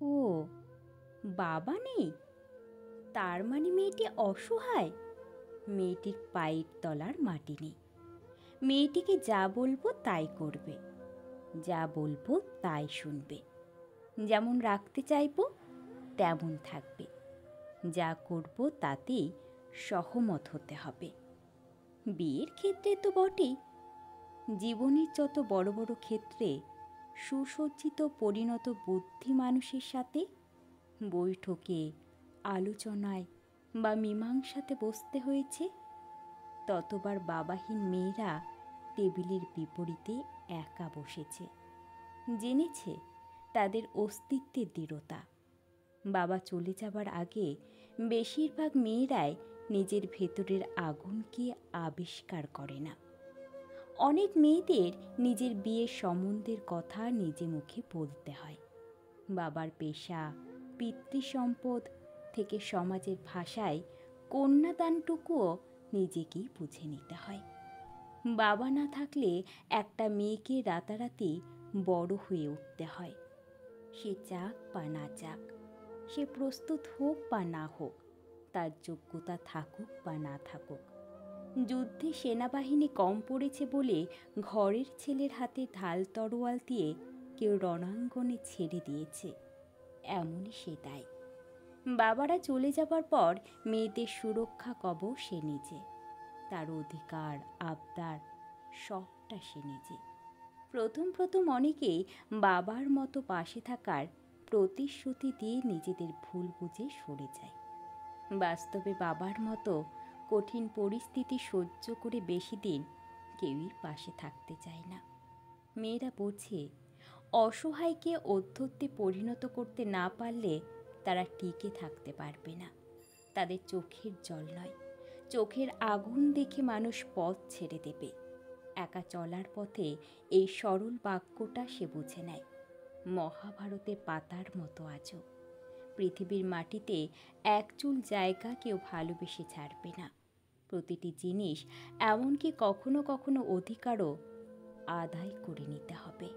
ও, বাবা নেই, তার মানে মেয়েটি অসহায়। মেয়েটির পায়ের তলার মাটি নেই। মেয়েটিকে যা বলবো তাই করবে, যা বলবো তাই শুনবে। যেমন রাখতে চাইবো তেমন থাকবে, যা করব তাতেই সহমত হতে হবে। বিয়ের ক্ষেত্রে তো বটেই, জীবনের যত বড় বড় ক্ষেত্রে সুসজ্জিত পরিণত বুদ্ধি মানুষের সাথে বৈঠকে, আলোচনায় বা মীমাংসাতে বসতে হয়েছে, ততবার বাবাহীন মেয়েরা টেবিলের বিপরীতে একা বসেছে, জেনেছে তাদের অস্তিত্বের দৃঢ়তা। বাবা চলে যাবার আগে বেশিরভাগ মেয়েরাই নিজের ভেতরের আগুনকে আবিষ্কার করে না। অনেক মেয়েদের নিজের বিয়ের সম্বন্ধের কথা নিজে মুখে বলতে হয়। বাবার পেশা, পিতৃসম্পদ থেকে সমাজের ভাষায় কন্যাদানটুকুও নিজেকেই বুঝে নিতে হয়। বাবা না থাকলে একটা মেয়েকে রাতারাতি বড় হয়ে উঠতে হয়। সে চাক বা না চাক, সে প্রস্তুত হোক বা না হোক, তার যোগ্যতা থাকুক বা না থাকুক। যুদ্ধে সেনাবাহিনী কম পড়েছে বলে ঘরের ছেলের হাতে ঢাল তরোয়াল দিয়ে কেউ রণাঙ্গনে ছেড়ে দিয়েছে, এমনই সে দায়। বাবারা চলে যাবার পর মেয়েদের সুরক্ষা কবচ সে নিজে, তার অধিকার আবদার সবটা সে নিজে। প্রথম প্রথম অনেকেই বাবার মতো পাশে থাকার প্রতিশ্রুতি দিয়ে নিজেদের ভুল বুঝে সরে যায়। বাস্তবে বাবার মতো কঠিন পরিস্থিতি সহ্য করে বেশি দিন কেউই পাশে থাকতে চায় না। মেয়েরা বোঝে, অসহায়কে অধ্যত্বে পরিণত করতে না পারলে তারা টিকে থাকতে পারবে না। তাদের চোখের জল নয়, চোখের আগুন দেখে মানুষ পথ ছেড়ে দেবে। একা চলার পথে এই সরল বাক্যটা সে বুঝে নেয়। মহাভারতের পাতার মতো আজও পৃথিবীর মাটিতে এক চুল জায়গা কেউ ভালোবেসে ছাড়বে না। প্রতিটি জিনিস, এমনকি কখনো কখনো অধিকারও আদায় করে নিতে হবে।